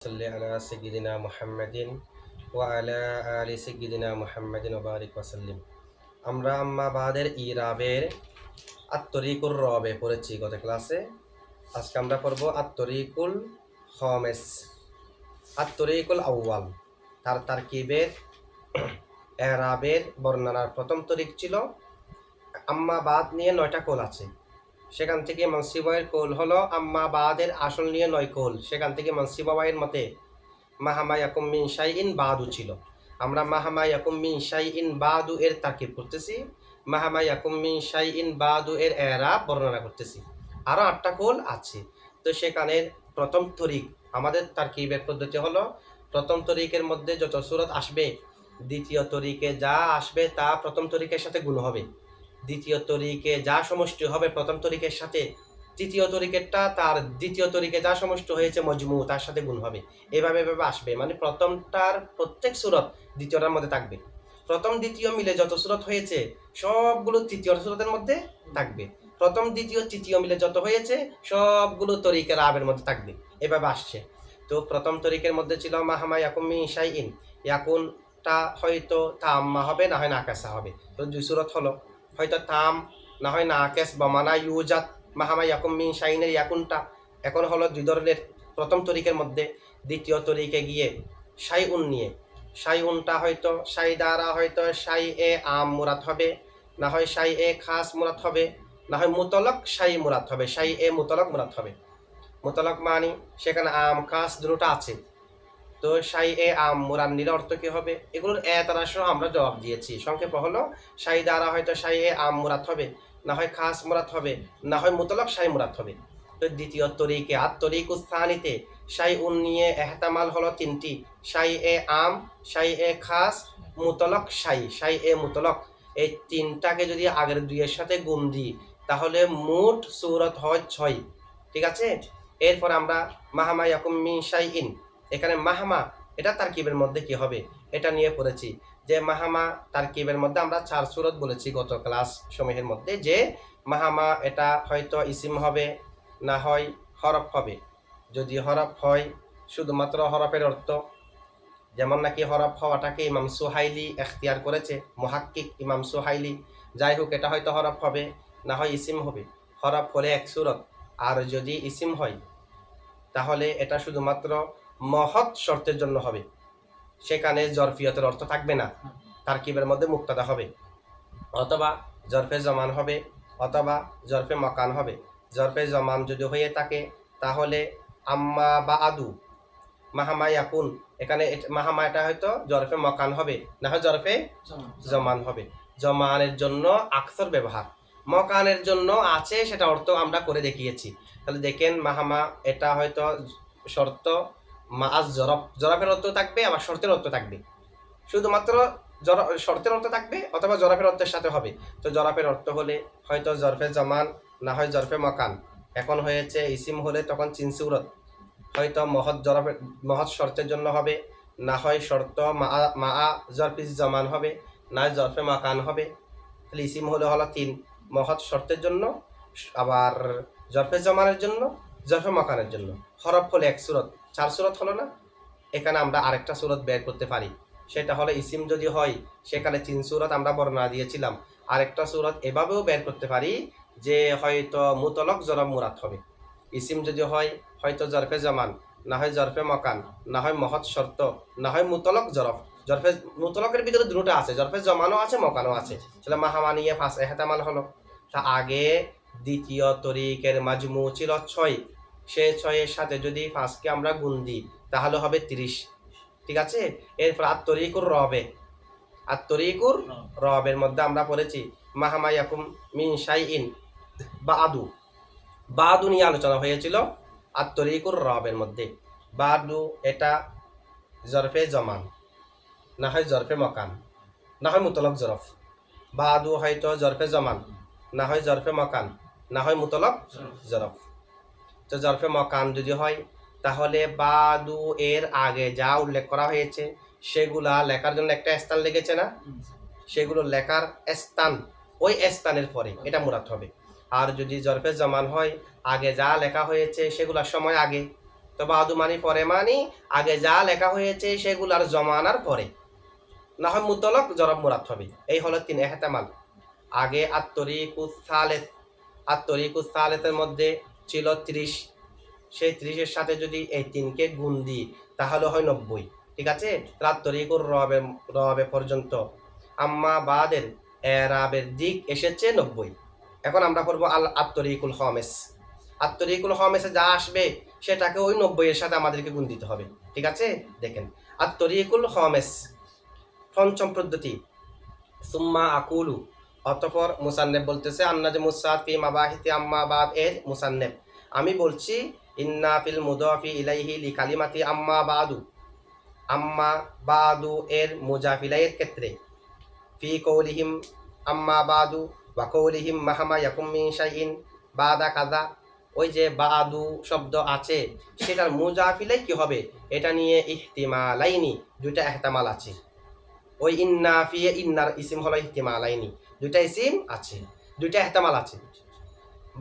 صل على سيدنا محمد وعلى آل سيدنا محمد وبارك وسلم। আমরা আম্মা বাদের ইরাবের আত্তরিকুল রবে পড়েছি গত ক্লাসে। আজকে আমরা পড়ব আত্তরিকুল খমেস, আত্তরিকুল আউয়াল। তার তারকিবের এরাবের বর্ণনার প্রথম তরিক ছিল আম্মা বাদ নিয়ে 9টা কোল আছে, সেখান থেকে মানসিবাইয়ের কোল হলো আম্মা বাদের আসল নিয়ে 9 কোল। সেখান থেকে মানসিবাইয়ের মতে মাহামা ইয়াকুম মিন শাইইন বাদু ছিল। আমরা মাহামা ইয়াকুম মিন শাইইন বাদু এর তারকিব করতেছি, মাহামা ইয়াকুম মিন শাইইন বাদু এর এরাব বর্ণনা করতেছি। আরও 8টা কোল আছে। তো সেখানে প্রথম তরিক আমাদের তারকিবের পদ্ধতি হলো, প্রথম তরিকের মধ্যে যত সূরত আসবে দ্বিতীয় তরিকে যা আসবে তা প্রথম তরিকের সাথে গুণ হবে, দ্বিতীয় তরিকে যা সমষ্টি হবে প্রথম তরিকের সাথে তৃতীয় তরিকেরটা তার দ্বিতীয় তরিকে যা সমষ্টি হয়েছে মজমু তার সাথে গুণ হবে। এভাবে আসবে, মানে প্রথমটার প্রত্যেক সূরত দ্বিতীয়টার মধ্যে থাকবে, প্রথম দ্বিতীয় মিলে যত সূরত হয়েছে সবগুলো তৃতীয় সূরতের মধ্যে থাকবে, প্রথম দ্বিতীয় তৃতীয় মিলে যত হয়েছে সবগুলো তরিকের আবের মধ্যে থাকবে। এভাবে আসছে। তো প্রথম তরিকের মধ্যে ছিল মাহামা ইয়াকুম মিন শাইইন, ইয়াকুনটা হয়তো তাম্মা হবে না হয় নাকাসা হবে। তো 2 সূরত হলো, হয়তো তাম না হয় নাকেস বা মানা ইউজাত। মাহামা ইয়াকুম মিন শাইনের ইয়াকুনটা এখন হলো 2 ধরনের প্রথম তরিকের মধ্যে। দ্বিতীয় তরিকে গিয়ে শাইউন নিয়ে, শাইউনটা হয়তো শাই দ্বারা হয়তো শাই এ আম মুরাদ হবে, না হয় শাই এ খাস মুরাদ হবে, না হয় মুতলক শাই মুরাদ হবে, শাই এ মুতলক মুরাদ হবে। মুতলক মানি সেখানে আম খাস দুটোটা আছে। তো শাই এ আম মুরাদ নিলে অর্থ কী হবে? এগুলোর তারা সহ আমরা জবাব দিয়েছি। সংক্ষেপ হলো শাই দ্বারা হয়তো শাই এ আম মুরাদ হবে, না হয় খাস মুরাদ হবে, না হয় মুতলক শাই মুরাদ হবে। তো দ্বিতীয় তরিকে তরিকুস সানিতে শাই উন নিয়ে এহতামাল হলো 3টি, শাই এ আম, শাই এ খাস, মুতলক শাই, শাই এ মুতলক। এই 3টাকে যদি আগের 2-এর সাথে গুণ দিই তাহলে মোট সূরত হয় 6। ঠিক আছে। এরপর আমরা মাহামা ইয়াকুম মিন শাইইন, এখানে মাহামা এটা তারকিবের মধ্যে কি হবে এটা নিয়ে পড়েছি। যে মাহামা তারকিবের মধ্যে আমরা 4 সূরত বলেছি গত ক্লাস সমূহের মধ্যে, যে মাহামা এটা হয়তো ইসিম হবে না হয় হরফ হবে। যদি হরফ হয় শুধুমাত্র হরফের অর্থ, যেমন নাকি হরফ হওয়াটাকে ইমাম সুহাইলি এখতিয়ার করেছে, মুহাক্কিক ইমাম সুহাইলি। যাই হোক, এটা হয়তো হরফ হবে না হয় ইসিম হবে। হরফ হলে 1 সূরত, আর যদি ইসিম হয় তাহলে এটা শুধুমাত্র মহৎ শর্তের জন্য হবে, সেখানে জরফিয়তের অর্থ থাকবে না, তারকিবের মধ্যে মুক্তাদা হবে, অথবা জরফে জমান হবে, অথবা জরফে মকান হবে। জরফে জমান যদি হয়ে থাকে তাহলে আম্মা বা আদু মাহামা ইয়াকুন, এখানে মাহামা এটা হয়তো জরফে মকান হবে, না হয় জরফে জমান হবে। জমানের জন্য আকসর ব্যবহার, মকানের জন্য আছে, সেটা অর্থ আমরা করে দেখিয়েছি। তাহলে দেখেন মাহামা এটা হয়তো শর্ত মাআজ জরফ, জরফের অর্থ থাকবে আবার শর্তের অর্থ থাকবে। শুধুমাত্র শর্তের অর্থ থাকবে অথবা জরফের অর্থের সাথে হবে। তো জরফের অর্থ হলে হয়তো জরফে জমান, না হয় জরফে মকান। এখন হয়েছে ইসিম হলে তখন 3 সূরত, হয়তো মহৎ শর্তের জন্য হবে, না হয় শর্ত মা জরফি জমান হবে, না হয় জরফে মাকান হবে। তাহলে ইসিম হলে হলো 3, মহৎ শর্তের জন্য, আবার জরফে জমানের জন্য, জরফে মাকানের জন্য। হরফ হলে 1 সূরত, 4 সূরত হলো না। এখানে আমরা আরেকটা সূরত বের করতে পারি, সেটা হলো ইসিম যদি হয় সেখানে 3 সূরত আমরা বর্ণনা দিয়েছিলাম। আরেকটা সূরত এভাবেও বের করতে পারি যে হয়তো মুতলক জরফ মুরাদ হবে। ইসিম যদি হয় হয়তো জরফে জমান, না হয় জরফে মকান, না হয় মহৎ শর্ত, না হয় মুতলক জরফ। জরফে মুতলকের ভিতরে দুটো আছে, জরফে জমানও আছে মকানও আছে। তাহলে মাহামা নিয়ে 5 এহতামাল হলো। তা আগে দ্বিতীয় তরিকের মাজমু ছিল 6, সে 6-এর সাথে যদি 5কে আমরা গুণ দিই তাহলে হবে 30। ঠিক আছে। এরপর আত্তরিকুর রবে, আত্তরিকুর রবের মধ্যে আমরা পড়েছি মাহামা ইয়াকুম মিন শাইইন বাদু, বাদু নিয়ে আলোচনা হয়েছিল আত্তরিকুর রবের মধ্যে। বাদু এটা জরফে জমান, না হয় জরফে মকান, না হয় মুতলক জরফ। বাদু হয়তো জরফে জমান, না হয় জরফে মকান, না হয় মুতলক জরফ। তো জরফে মকান যদি হয় তাহলে বাদু এর আগে যা উল্লেখ করা হয়েছে সেগুলা লেখার জন্য একটা স্থান লেগেছে না, সেগুলো লেখার স্থান, ওই স্থানের পরে এটা মুরাদ হবে। আর যদি জরফে জমান হয় আগে যা লেখা হয়েছে সেগুলোর সময় আগে, তো বাদু মানি পরে মানি আগে যা লেখা হয়েছে সেগুলার জমানার পরে, না হয় মুতলক জরব মুরাদ হবে। এই হলো 3 এহতেমাল। আগে আত-তরিকুস সালেস, আত-তরিকুস সালেসের মধ্যে ছিল 30, সেই 30-এর সাথে যদি এই 3কে গুণ দিই তাহলে হয় 90, ঠিক আছে। আত-তরিকুর রবে পর্যন্ত আম্মা বাদের এরাবের দিক এসেছে 90। এখন আমরা পড়বো আত-তরিকুল খামিস। আত-তরিকুল খামিসে যা আসবে সেটাকে ওই 90-এর সাথে আমাদেরকে গুণ দিতে হবে, ঠিক আছে। দেখেন আত-তরিকুল খামিস, পঞ্চম পদ্ধতি। সুম্মা আকুলু, অতঃপর মুসান্নেফ বলতেছে আন্নাজমুস সাদ ফি মাবাহিতি আম্মা বাদ এর মুসান্নেফ, আমি বলছি ইন্না ফিল মুদাফি ইলাইহি লিকালিমাতি আম্মা বাদু, আম্মা বাদু এর মুজাফ ইলাইহির ক্ষেত্রে ফি কওলিহিম আম্মা বাদু ওয়া কওলিহিম মাহামা ইয়াকুম মিন শাইইন বাদা কাযা, ওই যে বাদু শব্দ আছে সেটার মুজাফ ইলাই কি হবে, এটা নিয়ে ইহতিমালাইনি, দুইটা ইহতিমাল আছে। ওই ইন্না ফি ইন্নার ইসিম হলো ইহতিমালাইনি, দুইটা ইসিম আছে, দুইটা ইহতিমাল আছে।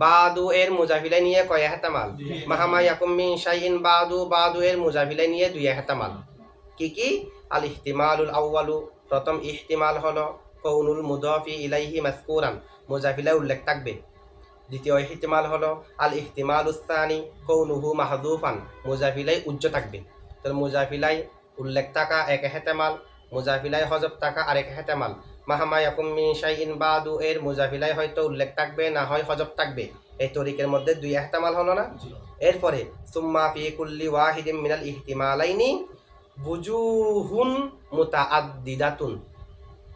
বাদু এর মুজাফিলাই নিয়ে কয় ইহতিমাল, মাহামা ইয়াকুম মিন শাইইন বাদু, বাদু এর মুজাফিলাই নিয়ে দুই ইহতিমাল। কি কি? আল ইহতিমালুল আউয়ালু, প্রথম ইহতিমাল হলো কৌনুল মুদাফি ইলাইহি মাযকুরান, মুজাফিলাই উল্লেখ থাকবে। দ্বিতীয় ইহতিমাল হলো আল ইহতিমালুস সানি কৌনুহু মাহযুফান, মুজাফিলাই উজ্জ থাকবে। তো মুজাফিলাই উল্লেখ থাকা এক ইহতিমাল, মুজাফিলাই হযফ থাকা আরেক ইহতিমাল। মাহামা ইয়াকুম মিন শাইইন বাদু এর মুজাফিলাই হয়তো উল্লেখ থাকবে না হয় হযফ থাকবে, এই তরিকের মধ্যে দুই ইহতিমাল হলো না। এরপরে সুম্মা ফি কুল্লি ওয়াহিদিন মিনাল ইহতিমালাইনি বুজুহুন মুতাআদ্দিদাতুন,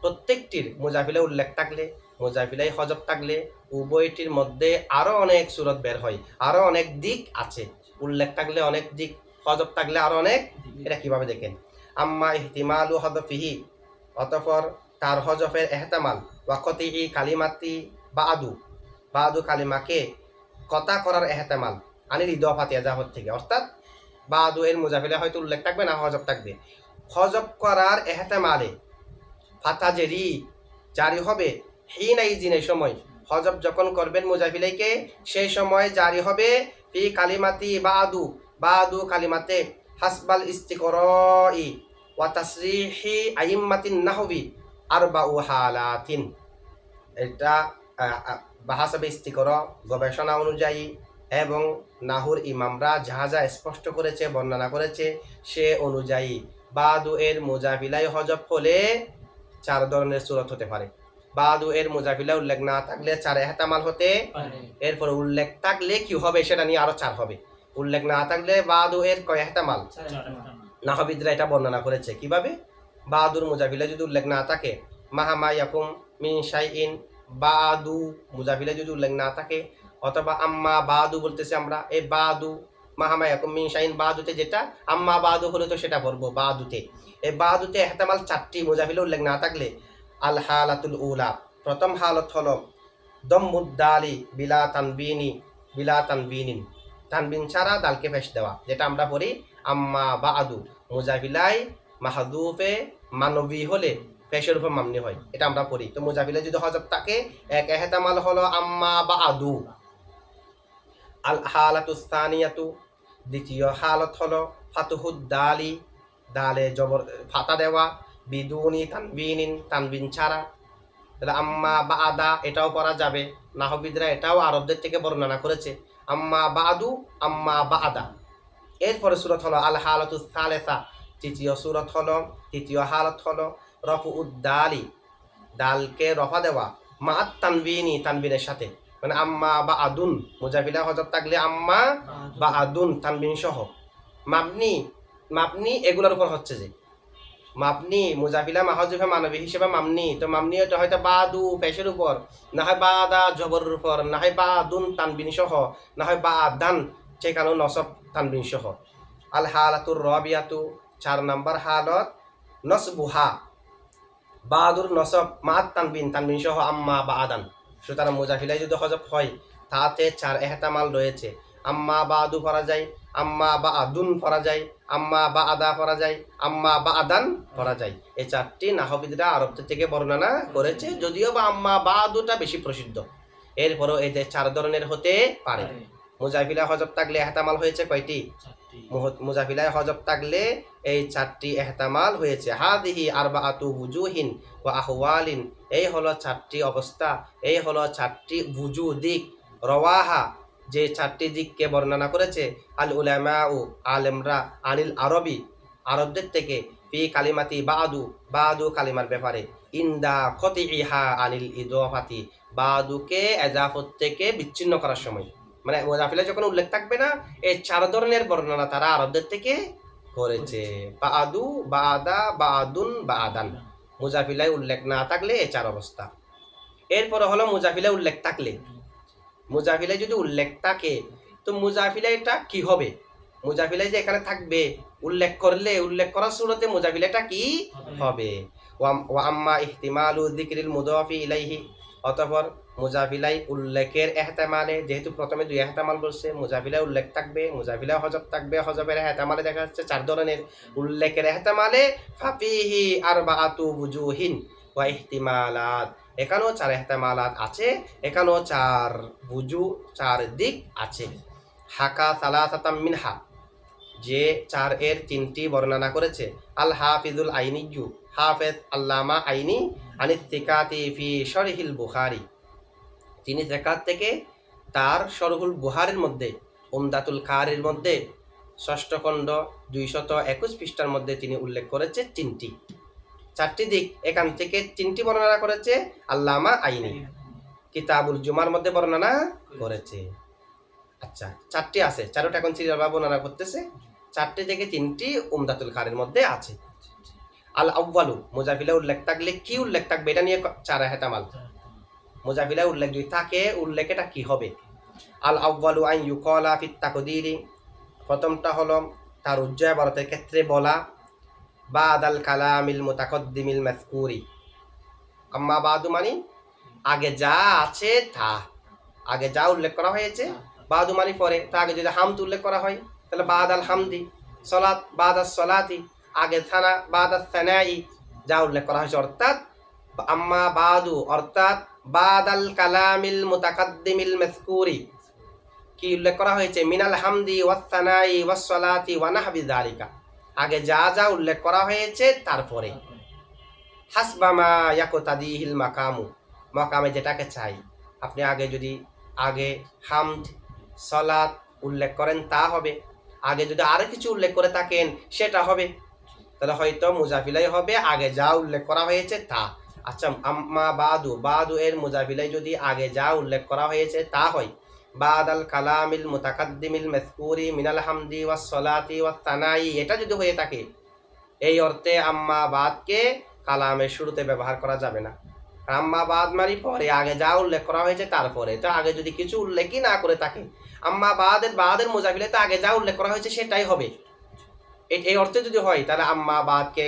প্রত্যেকটির মুজাফিলাই উল্লেখ থাকলে, মুজাফিলাই হযফ থাকলে উভয়টির মধ্যে আরো অনেক সূরত বের হয়, আরো অনেক দিক আছে। উল্লেখ থাকলে অনেক দিক, হযফ থাকলে আরো অনেক। এটা কিভাবে দেখেন, আম্মা ইহতিমালু হযফিহি, অতঃপর তার হযফের ইহতিমাল, ওয়াকতিহি কালিমাতি বাদু, বাদু কালিমাকে কতা করার ইহতিমাল, আনিল ইদাফাতি ইজাফত থেকে, অর্থাৎ বাদু এর মুজাফিলাই হয়তো উল্লেখ থাকবে না হযফ থাকবে। হযফ করার ইহতিমালে ফাতা জেরি জারি হবে হিনা ইজিনের সময়, হযফ যখন করবেন মুজাফিলাইকে সেই সময় জারি হবে ফি কালিমাতি বাদু, বাদু কালিমাতে হাসবাল ইস্তিকরাই ওয়া তাসরিহি আইম্মাতিন নাহবি আরবাউ হালাতিন। এটা বাহাসাবে ইস্তিকরা গবেষণা অনুযায়ী এবং নাহুর ইমামরা যাহা যা স্পষ্ট করেছে বর্ণনা করেছে সে অনুযায়ী বাদু এর মুজাফিলাই হযফ হলে 4 ধরনের সূরত হতে পারে। বাদু এর মুজাফিলা উল্লেখ না থাকলে 4 ইহতিমাল হতে পারে, এরপর উল্লেখ থাকলে কি হবে সেটা নিয়ে আরো 4 হবে। উল্লেখ না থাকলে বাদু এর কয় ইহতিমাল, নাহবিদরা এটা বর্ণনা করেছে কিভাবে। বাদুর মুজাফিলা যদি উল্লেখ না থাকে, মাহামা ইয়াকুম মিন শাইইন বাদু মুজাফিলা যদি উল্লেখ না থাকে, অথবা আম্মা বাদু বলতেছে আমরা, এই বাদু মাহামা ইয়াকুম মিন শাইইন বাদুতে যেটা আম্মা বাদু হলে তো সেটা পড়বো বাদুতে। এই বাদুতে ইহতিমাল 4টি মুজাফিলা উল্লেখ না থাকলে আল হালাতুল উলা, প্রথম হালত হলো দম্মুদ দালি বিলা তানবিনি, বিলা তানবিনিন, তানবিন ছাড়া দালকে পেশ দেওয়া, যেটা আমরা পড়ি আম্মা বাদু, মুজাফিলাই মাহযুফে মানবী হলে পেশের উপর মামনি হয়, এটা আমরা পড়ি। তো মুজাফিলাই যদি হযফ থাকে এক ইহতিমাল হলো আম্মা বাদু। আল হালাতুস সানিয়াতু, দ্বিতীয় হালত হলো ফাতহুদ দালি, দালে জবর ফাতা দেওয়া, বিদুনি তানবিনিন, তানবিন ছাড়া। তাহলে আম্মা বাদা এটাও পড়া যাবে, নাহবিদরা এটাও আরবদের থেকে বর্ণনা করেছে আম্মা বাদু আম্মা বাদা। এরপরে সূরত হলো আল হালাতুস সালেসা, তৃতীয় সূরত হলো, তৃতীয় হালত হলো রফউদ দালি, দালকে রফা দেওয়া মাত তানবিনি, তানবিনের সাথে, মানে আম্মা বাদুন মুজাফিলা হযফ থাকলে আম্মা বাদুন তানবিন সহ। মাবনি, মাবনি এগুলোর উপর হচ্ছে যে মাবনি মুজাফিলা মাহযুফে মানবী হিসেবে মামনি, তো মামনি এটা হয়তো বাদু পেশের উপর, না হয় বাদা জবরের উপর, না হয় বাদুন তানবিন সহ, না হয় বাদান সেখানেও নসব তানবিন সহ। আল হালাতুর রাবিয়াতু, 4 নম্বর হালত নসবুহা, বাদুর নসব মাত তানবিন, তানবিন সহ আম্মা বাদান। সুতরাং মুজাফিলাই যদি হযফ হয় তাতে 4 ইহতিমাল রয়েছে, আম্মা বাদু পড়া যায়, আম্মা বাদুন পড়া যায়, আম্মা বাদা পড়া যায়, আম্মা বাদান পড়া যায়। এই 4টি নাহবিদরা আরবদের থেকে বর্ণনা করেছে, যদিও বা আম্মা বাদুটা বেশি প্রসিদ্ধ। এরপরও এই যে 4 ধরনের হতে পারে, মুজাফিলা হজব থাকলে এহতামাল হয়েছে কয়টি? মুজাফিলায় হজব থাকলে এই 4টি এহতামাল হয়েছে। হাদিহি আরবাআতু ওয়ুজুহিন ওয়া আহওয়ালিন, এই হলো 4টি অবস্থা, এই হলো 4টি ওয়ুজু দিক। রওয়াহা, যে 4টি দিককে বর্ণনা করেছে আল উলামাউ আলেমরা, আনিল আরবি, আরবদের থেকে, ফি কালিমাতি বাদু, বাদু কালিমার ব্যাপারে, ইন্দা কতিইহা আনিল ইদাফাতি, বাদুকে এজাফত থেকে বিচ্ছিন্ন করার সময়, মানে মুজাফিলা যখন উল্লেখ থাকবে না, এই 4 ধরনের বর্ণনা তারা আরবদের থেকে করেছে। বাদু, বাদা, বাদুন, বাদান। মুজাফিলায় উল্লেখ না থাকলে এই 4 অবস্থা। এরপরে হলো মুজাফিলায় উল্লেখ থাকলে। মুজাফিলায় যদি উল্লেখ থাকে তো মুজাফিলাটা কি হবে? মুজাফিলায় যে এখানে থাকবে, উল্লেখ করলে উল্লেখ করার সূরতে মুজাফিলাটা কি হবে? ওয়া আম্মা ইহতিমালু যিকরিল মুদাফি ইলাইহি, অতঃপর মুজাফিলাই উল্লেখের এহতেমালে, যেহেতু প্রথমে 2 এহতেমাল বলছে, মুজাফিলায় উল্লেখ থাকবে, মুজাফিলায় হজব থাকবে, হজবের এহতেমালে দেখা যাচ্ছে 4 ধরনের, উল্লেখের এহতেমালে ফাফিহি আরবাআতু ওয়ুজুহিন ওয়া ইহতিমালাত, এখানেও 4 এহতেমালাত আছে, এখানেও 4 ওয়ুজু, 4 দিক আছে। হাকা সালাসাতাম মিনহা, যে 4 এর 3টি বর্ণনা করেছে আল হাফিজুল আইনিয়্যু, হাফেজ আল্লামা আইনি, আনিস সিকাতি ফি শরহিল বুখারী, তিনি সিকাত থেকে তার শরহুল বুখারীর মধ্যে, উমদাতুল কারির মধ্যে 6ষ্ঠ খণ্ড 221 পৃষ্ঠার মধ্যে তিনি উল্লেখ করেছে 4টি দিক, এখান থেকে 3টি বর্ণনা করেছে আল্লামা আইনি, কিতাবুল জুমার মধ্যে বর্ণনা করেছে। আচ্ছা, 4টি আছে, 4টা এখন সিরিয়ালভাবে বর্ণনা করতেছে, 4টি থেকে 3টি উমদাতুল কারির মধ্যে আছে। আল আউয়ালু, মুজাফিলা উল্লেখ থাকলে কি উল্লেখ থাকবে, এটা নিয়ে 4 এহতেমাল। মুজাফিলা উল্লেখ যদি থাকে, উল্লেখটা কি হবে? আল আউয়ালু আন ইউকালা ফিত তাকদীরি, প্রথমটা হলো তার উজ্জয় বলতের ক্ষেত্রে বলা, বাদাল কালামিল মুতাকদ্দিমিল মাযকুরি, আম্মা বাদু মানে আগে যা আছে তা, আগে যা উল্লেখ করা হয়েছে, বাদু মানে পরে, তা আগে যদি হামদ উল্লেখ করা হয় তাহলে বাদাল হামদি, সলাত বাদাস সলাতি, আগে থানা বাদাস সানাই, যা উল্লেখ করা হয়েছে, অর্থাৎ আম্মা বাদু অর্থাৎ বাদাল কালামিল মুতাকদ্দিমিল মাযকুরি, কি উল্লেখ করা হয়েছে? মিনাল হামদি ওয়াস সানাই ওয়াস সলাতি ওয়া নাহবি যালিকা, আগে যা যা উল্লেখ করা হয়েছে তারপরে। হাসবামা ইয়াকতাদিহিল মাকামু, মাকামে যেটাকে চাই, আপনি আগে যদি আগে হামদ সলাত উল্লেখ করেন তা হবে, আগে যদি আরো কিছু উল্লেখ করে থাকেন সেটা হবে, তাহলে হয়তো মুজাফিলাই হবে আগে যা উল্লেখ করা হয়েছে তা। আচ্ছা, আম্মা বাদু, বাদু এর মুজাফিলাই যদি আগে যা উল্লেখ করা হয়েছে তা হয়, বাদাল কালামিল মুতাকাদ্দিমিল মাযকুরি মিনাল হামদি ওয়াস সলাতি ওয়াস সানাই, এটা যদি হয়ে থাকে, এই অর্থে আম্মা বাদকে কালামের শুরুতে ব্যবহার করা যাবে না। আম্মা বাদ মানে পরে, আগে যা উল্লেখ করা হয়েছে তারপরে, তো আগে যদি কিছু উল্লেখই না করে থাকে, আম্মা বাদের মুজাফিলে তো আগে যা উল্লেখ করা হয়েছে সেটাই হবে, এই অর্থে যদি হয়, তাহলে আম্মা বাদকে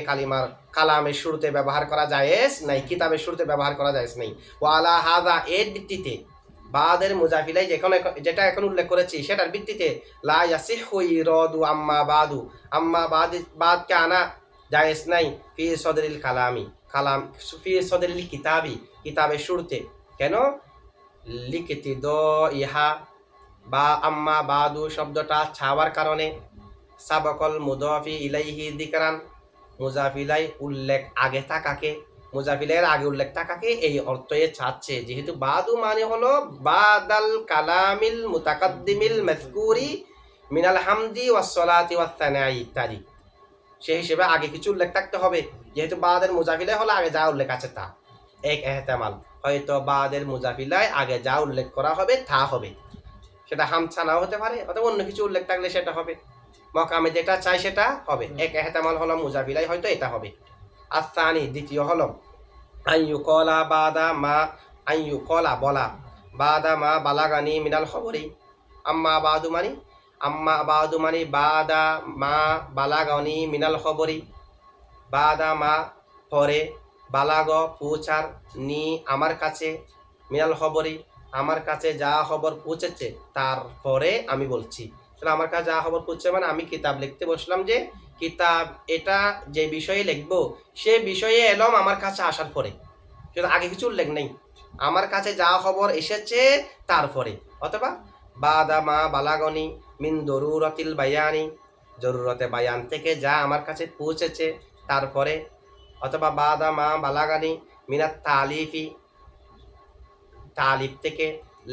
কালামের শুরুতে ব্যবহার করা জায়েজ নাই, কিতাবের শুরুতে ব্যবহার করা জায়েজ নাই। ওয়ালা হাদা, এর ভিত্তিতে বাদের মুজাফিলাই যেটা এখন উল্লেখ করেছি সেটার ভিত্তিতে লা ইয়াসিহু ইরাদু আম্মা বাদু, আম্মা বাদকে আনা জায়েজ নাই ফি সদরিল কালামি, ফি সদরিল কিতাবি, কিতাবের শুরুতে। কেন? লিখিত ইহা বা আম্মা বাদু শব্দটা ছাওয়ার কারণে, সাবাকল মুদাফি ইলাইহি যিকরান, মুজাফিলাই উল্লেখ আগে থাকাকে, মুজাফিলের আগে উল্লেখ থাকাকে এই অর্থে ছাড়ছে, যেহেতু বাদু মানে হলো বাদাল কালামিল মুতাকাদ্দিমিল মাযকুরি মিনাল হামদি ওয়াস সলাতি ওয়াস সানাই ইত্যাদি, সেই হিসেবে আগে কিছু উল্লেখ থাকতে হবে, যেহেতু বাদের মুজাফিলাই হলো আগে যা উল্লেখ আছে তা। এক এহতেমাল, হয়তো বাদের মুজাফিলাই আগে যা উল্লেখ করা হবে তা হবে, সেটা হামছা নাও হতে পারে, অথবা অন্য কিছু উল্লেখ থাকলে সেটা হবে, মকামে যেটা চাই সেটা হবে। এক এহতেমাল হলো মুজাফিলাই হয়তো এটা হবে। আসানি, দ্বিতীয় হলো আইয়ুকলা বাদা মা, আইয়ুকলা বলা, বাদা মা বালাগানি মিনাল খবরি, আম্মা বাদু মানি, আম্মা বাদু মানি বাদা মা বালাগানি মিনাল খবরি, বাদা মা পরে, বালাগ পৌঁছার, নি আমার কাছে, মিনাল খবরি আমার কাছে যা খবর পৌঁছেছে তারপরে আমি বলছি। তাহলে আমার কাছে যা খবর পৌঁছে মানে আমি কিতাব লিখতে বসলাম, যে কিতাব এটা যে বিষয়ে লিখবো সে বিষয়ে এলম আমার কাছে আসার পরে, সেটা আগে কিছু উল্লেখ নেই, আমার কাছে যা খবর এসেছে তারপরে, অথবা বাদা মা বালাগনি মিন দরুরাতিল বায়ানি, জরুরতে বায়ান থেকে যা আমার কাছে পৌঁছেছে তারপরে, অথবা বাদা মা বালাগানি মিনাত তালিফি, তালিফ থেকে,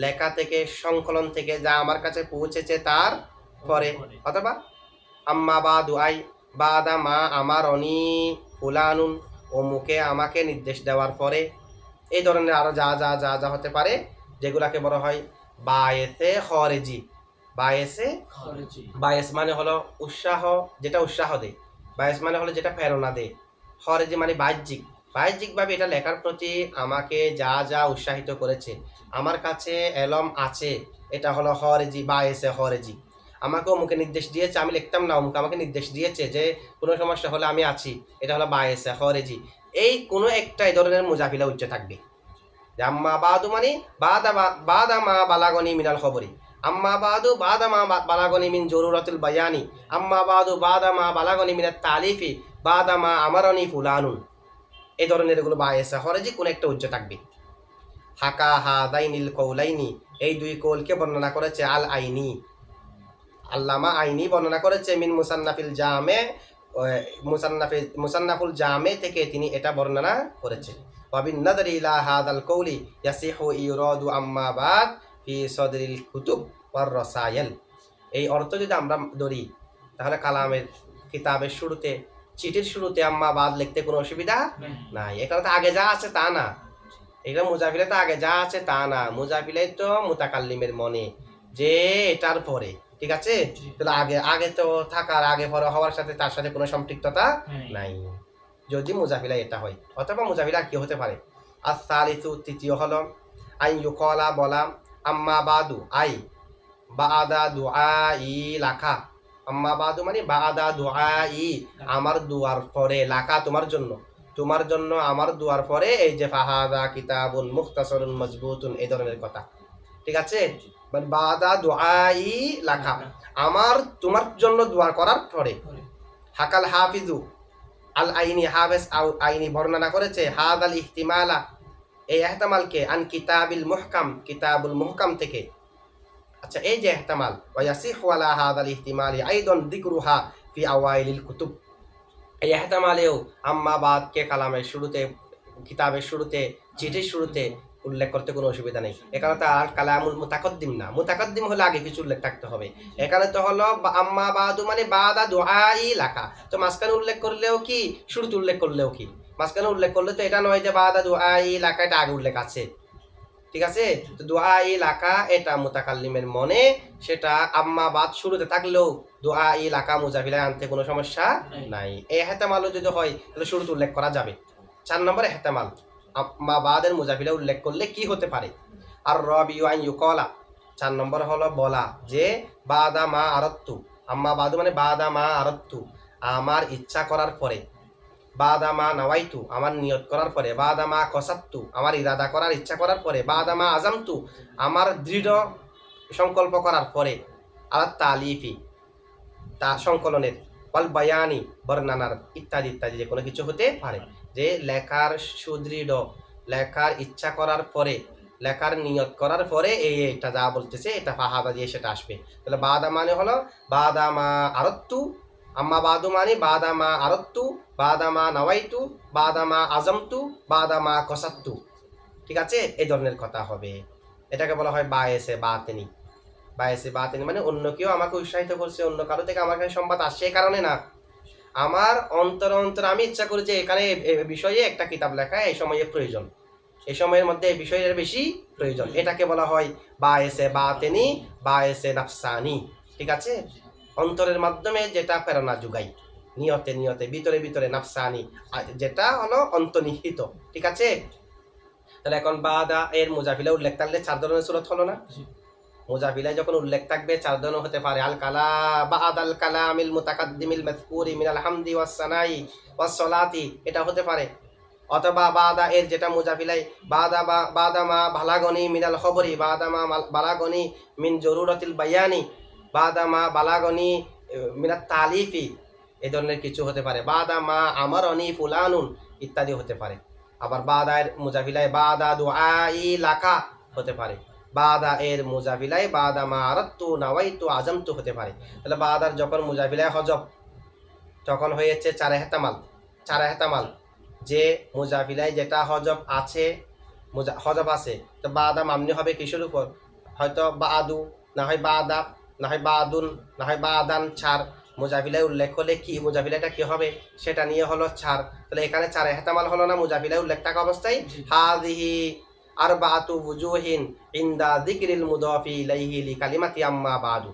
লেখা থেকে, সংকলন থেকে যা আমার কাছে পৌঁছেছে তার পরে, অথবা আম্মা বাদু আই বাদা মা আমার অনি ফুলানুন, ও মুখে আমাকে নির্দেশ দেওয়ার পরে। এই ধরনের আরো যা যা যা যা হতে পারে যেগুলাকে বলা হয় বায়েসে খরেজি। বায়েসে বায়েস মানে হলো উৎসাহ, যেটা উৎসাহ দেয়। বায়েস মানে হলো যেটা প্রেরণা দেয়। খরেজি মানে বাহ্যিক, বাহ্যিকভাবে এটা লেখার প্রতি আমাকে যা যা উৎসাহিত করেছে, আমার কাছে এলম আছে, এটা হলো খরেজি, বায়েসে খরেজি। আমাকে অমুকে নির্দেশ দিয়েছে, আমি লিখতাম না, অমুকে আমাকে নির্দেশ দিয়েছে যে কোনো সমস্যা হলে আমি আছি, এটা হলো বায়েসে খরেজি। এই কোনো একটা এই ধরনের মুজাফিলা উচ্চ থাকবে। আম্মা বাদু মানে বাদা মা বালাগনি মিনাল খবরি, আম্মা বাদু বাদা মা বালাগনি মিন জরুরাতুল বায়ানি, আম্মা বাদু বাদা মা বালাগনি মিনাত তালিফি, বাদা মা আমারনি ফুলানুন। এই ধরনের এগুলো বায়েসা খরেজি কোন একটা উজ্জ থাকবে। হাকা হাদাইনিল কৌলাইনি, এই দুই কৌলকে বর্ণনা করেছে আল আইনি, আল্লামা আইনি বর্ণনা করেছে মিন মুসান্নাফিল জামে, মুসান্নাফুল জামে থেকে তিনি এটা বর্ণনা করেছে। ওয়াবিন নাদরি ইলা হাদাল কৌলি ইয়াসিহু ইউরাদু আম্মা বাদ ফি সদরিল কুতুব ওয়ার রাসায়েল। এই অর্থ যদি আমরা ধরি তাহলে কালামের কিতাবের শুরুতে, চিঠির শুরুতে আম্মা বাদ লিখতে কোনো অসুবিধা নাই। এখানে তো আগে যা আছে তা না, এটা মুজাফিলে তো আগে যা আছে তা না, মুজাফিলে তো মুতাকাল্লিমের মনে যে এটার পরে, ঠিক আছে। তাহলে আগে আগে তো থাকার, আগে পরে হওয়ার সাথে তার সাথে কোনো সম্পৃক্ততা নাই যদি মুজাফিলা এটা হয়। অথবা মুজাফিলা কি হতে পারে, আর সালিসু তৃতীয় হলো আই ইউকলা বলা, আম্মা বাদু আই বাদা দুআই লাখা, আম্মা বাদু মানে বাদা দুআই আমার দুয়ার পরে, লাখা তোমার জন্য, তোমার জন্য আমার দুয়ার পরে, এই যে ফাহাদা কিতাবুন মুখতাসারুন মজবুতুন, এই ধরনের কথা, ঠিক আছে। মানে বাদা দুআই লাখা, আমার তোমার জন্য দোয়া করার পরে। হাকাল হাফিজু আল আইনি, হাফেজ আইনি বর্ণনা করেছে হাদাল ইহতিমালা, এই ইহতিমালকে আন কিতাবিল মুহকাম, কিতাবুল মুহকাম থেকে। আচ্ছা, এই যে ইহতিমাল ওয়াসিহু আলা হাদাল ইহতিমালি আইদান যিকরুহা ফি আওয়াইলিল কুতুব, এই ইহতিমালেও আম্মা বাদকে কালামের শুরুতে, কিতাবের শুরুতে, চিঠির শুরুতে উল্লেখ করতে কোনো অসুবিধা নেই। এখানে তো আর কালামুল মুতাকদ্দিম না, মুতাকদ্দিম হলে আগে কিছু উল্লেখ থাকতে হবে। এখানে তো হলো আম্মা বাদু মানে বাদা দুআই লাকা, তো মাঝখানে উল্লেখ করলেও কি, শুরুতে উল্লেখ করলেও কি, মাঝখানে উল্লেখ করলে তো এটা নয় যে বাদা দুআই লাকা, এটা আগে উল্লেখ আছে, ঠিক আছে। তো দুআই লাকা এটা মুতাকাল্লিমের মনে, সেটা আম্মা বাদ শুরুতে থাকলেও দুআই লাকা মুজাফিলায় আনতে কোনো সমস্যা নাই। এই ইহতিমালও যদি হয় তাহলে শুরুতে উল্লেখ করা যাবে। 4 নম্বর ইহতিমাল, আম্মা বাদের মুজাফিলা উল্লেখ করলে কি হতে পারে। আর রবিউ আন ইউকলা, 4 নম্বর হলো বলা যে বাদা মা আরাত্তু, আম্মা বাদু মানে বাদা মা আরাত্তু আমার ইচ্ছা করার পরে, বাদা মা নাওয়াইতু আমার নিয়ত করার পরে, বাদা মা কসাত্তু আমার ইরাদা করার ইচ্ছা করার পরে, বাদা মা আজামতু আমার দৃঢ় সংকল্প করার পরে, আর তালিফি তা সংকলনের, ওয়াল বায়ানি বর্ণনার, ইত্যাদি ইত্যাদি যে কোনো কিছু হতে পারে। যে লেখার সুদৃঢ়, লেখার ইচ্ছা করার পরে, লেখার নিয়ত করার পরে এইটা যা বলতেছে এটা ফাহাদা দিয়ে সেটা আসবে। তাহলে বাদা মানে হলো বাদা মা আরত্তু, আম্মা বাদু মানে বাদা মা আরত্তু, বাদা মা নাওয়াইতু, বাদা মা আজমতু, বাদা মা কসাত্তু, ঠিক আছে। এই ধরনের কথা হবে। এটাকে বলা হয় বায়েসে বাতেনি। বায়েসে বাতেনি মানে অন্য কেউ আমাকে উৎসাহিত করছে, অন্য কারো থেকে আমার কাছে সংবাদ আসছে, এই কারণে না, আমার অন্তর অন্তর আমি ইচ্ছা করি যে এখানে বিষয়ে একটা কিতাব লেখা এই সময়ে প্রয়োজন, এই সময়ের মধ্যে এই বিষয়ের বেশি প্রয়োজন, এটাকে বলা হয় বায়েসে বাতেনি, বায়েসে নাফসানি, ঠিক আছে। অন্তরের মাধ্যমে যেটা প্রেরণা যোগাই, নিয়তে নিয়তে, ভিতরে ভিতরে নাফসানি যেটা হলো অন্তর্নিহিত, ঠিক আছে। তাহলে এখন বাদা এর মুজাফিলা উল্লেখ থাকলে 4 ধরনের সূরত হলো না। মুজাফিলায় যখন উল্লেখ থাকবে 4 ধরনের হতে পারে। আল কালা বাদাল কালামিল মুতাকাদ্দিমিল মাযকুরি মিনাল হামদি ওয়াস সানাই ওয়াস সালাতি, এটা হতে পারে। অথবা বাদা এর যেটা মুজাফিলাই বাদা মা বালাগনি মিনাল খবরি, বাদা মা বালাগনি মিন জরুরাতিল বায়ানি, বাদা মা বালাগনি মিনাত তালিফি, এই ধরনের কিছু হতে পারে। বাদা মা আমারনি ফুলানুন ইত্যাদি হতে পারে। আবার বাদায়ের মুজাফিলায় বাদা দুআই লাকা হতে পারে। বাদা এর মুজাফিলায় বাদা মা আরাত্তু নাওয়াইতু আজামতু হতে পারে। তাহলে বাদার যখন মুজাফিলায় হজব তখন হয়েছে চার এহতামাল যে মুজাফিলায় যেটা হজব আছে হজব আছে, তো বাদা মামনি হবে কিসের উপর? হয়তো বাদু, না হয় বাদা, না হয় বাদুন, না হয় বাদান ছাড়। মুজাফিলায় উল্লেখ হলে কি মুজাফিলাটা কি হবে সেটা নিয়ে হলো ছাড়। তাহলে এখানে চার এহতামাল হলো না মুজাফিলায় উল্লেখ থাকা অবস্থায়। হাদিহি আরবাতু ওয়ুজুহিন ইনদা যিকরিল মুদাফি ইলাইহি লিকালিমাতি আম্মা বাদু।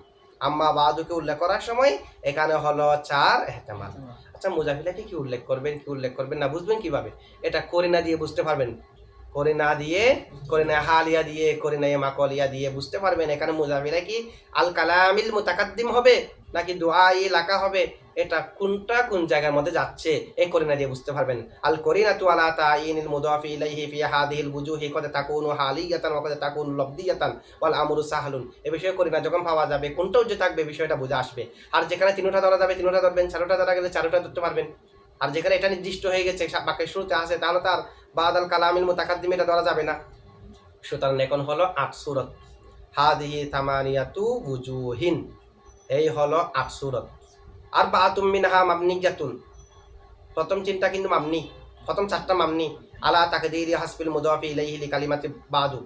আম্মা বাদুকে উল্লেখ করার সময় এখানে হলো চার এহতামাল। আচ্ছা, মুজাফিলাকে কি উল্লেখ করবেন না বুঝবেন কিভাবে? এটা করিনা দিয়ে বুঝতে পারবেন। করিনা হালিয়া দিয়ে, করিনা মাকলিয়া দিয়ে বুঝতে পারবেন এখানে মুজাফিলা কি আল কালামিল মুতাকাদ্দিম হবে নাকি দুআই লাকা হবে। এটা কোনটা কোন জায়গার মধ্যে যাচ্ছে এই করিনা দিয়ে বুঝতে পারবেন। আল করিনাতু আলা তাইনিল মুদাফি ইলাইহি ফি হাদিহিল বুজুহি কদ তাকুনু হালিয়াতান ওয়া কদ তাকুনু লফদিয়াতান ওয়াল আমরু সাহলুন। এই বিষয়ে করিনা যখন পাওয়া যাবে কোনটা যে থাকবে বিষয়টা বুঝে আসবে। আর যেখানে তিনটা ধরা যাবে তিনটা ধরবেন, চারটা ধরা গেলে চারটা ধরতে পারবেন। আর যেখানে এটা নির্দিষ্ট হয়ে গেছে বাক্যের শুরুতে আছে তাহলে তার বাদাল কালামিল মুতাকাদ্দিম এটা ধরা যাবে না। সুতরাং এখন হলো ৮ সূরত। হাদিহি তামানিয়াতু ওয়ুজুহিন, এই হলো ৮ সূরত। আর বাতুম মিনহা মাবনিয়াতুন, প্রথম তিনটা কিন্তু মামনি, প্রথম চারটা মামনি। আলা তাকদীরি হাসবিল মুদাফি ইলাইহি লিকালিমাতি বাদু,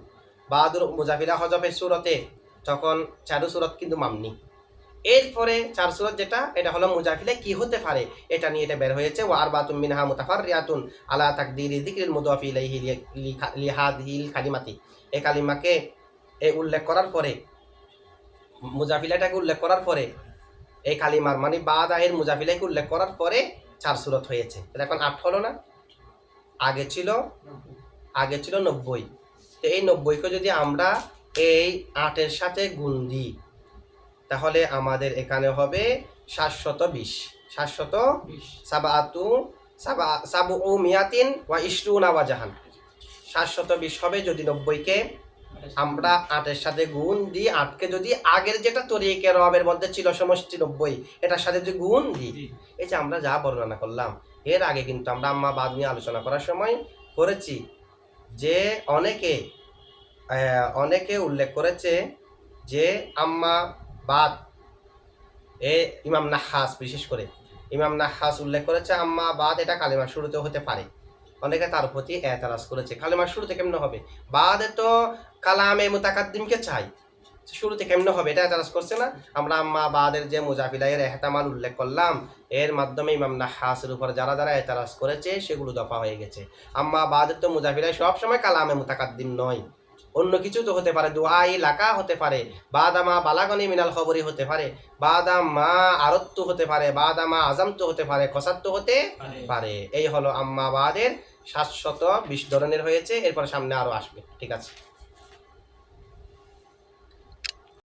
বাদুর মুজাফিলা হজফের সূরতে তখন চারু সূরত কিন্তু মামনি। এরপরে ৪ সূরত যেটা এটা হলো মুজাফিলা কি হতে পারে এটা নিয়ে এটা বের হয়েছে। ওয়া আরবাতুম মিনহা মুতাফাররিয়াতুন আলা তাকদীরি যিকরিল মুদাফি ইলাইহি লিহাদিহিল কালিমাতি। এই কালিমাকে উল্লেখ করার পরে, মুজাফিলাটাকে উল্লেখ করার পরে, এই কালিমার মানে বাদা এর মুজাফিলাকে উল্লেখ করার পরে ৪ সূরত হয়েছে। এখন ৮ হলো না? আগে ছিল ৯০। তো এই ৯০কে যদি আমরা এই ৮-এর সাথে গুণ দিই তাহলে আমাদের এখানে হবে ৭২০। সাবউ মিয়াতিন ওয়া ইশরুনা ওয়াজহান। ৭২০ হবে যদি ৯০কে আমরা ৮-এর সাথে গুণ দিই। ৮কে যদি আগের যেটা তরিকে রবের মধ্যে ছিল সমষ্টি ৯০ এটার সাথে যদি গুণ দিই, এই যে আমরা যা বর্ণনা করলাম এর আগে কিন্তু আমরা আম্মা বাদ নিয়ে আলোচনা করার সময় করেছি যে অনেকে উল্লেখ করেছে যে আম্মা বাদ ইমাম নাহাস, বিশেষ করে ইমাম নাহাস উল্লেখ করেছে আম্মা বাদ এটা কালিমার শুরুতে হতে পারে। অনেকে তার প্রতি এতরাজ করেছে কালিমার শুরুতে কেমন হবে? বাদে তো কালামে মুতাকাদ্দিমকে চাই, শুরুতে কেমন হবে এটা এতরাজ করছে না। আমরা আম্মা বাদের যে মুজাফিলায়ের এহতামাল উল্লেখ করলাম এর মাধ্যমে ইমাম নাহাসের উপর যারা এতরাজ করেছে সেগুলো দফা হয়ে গেছে। আম্মা বাদের তো মুজাফিলায় সবসময় কালামে মুতাকাদ্দিম নয়, অন্য কিছু তো হতে পারে, দুআই লাকা হতে পারে, বাদামা বালাগনি মিনাল খবরি হতে পারে, বাদামা আরত্তু হতে পারে, বাদামা আজামতু হতে পারে, কসাত্তু হতে পারে। এই হলো আম্মা বাদের ৭২০ ধরনের হয়েছে। এরপর সামনে আরো আসবে। ঠিক আছে।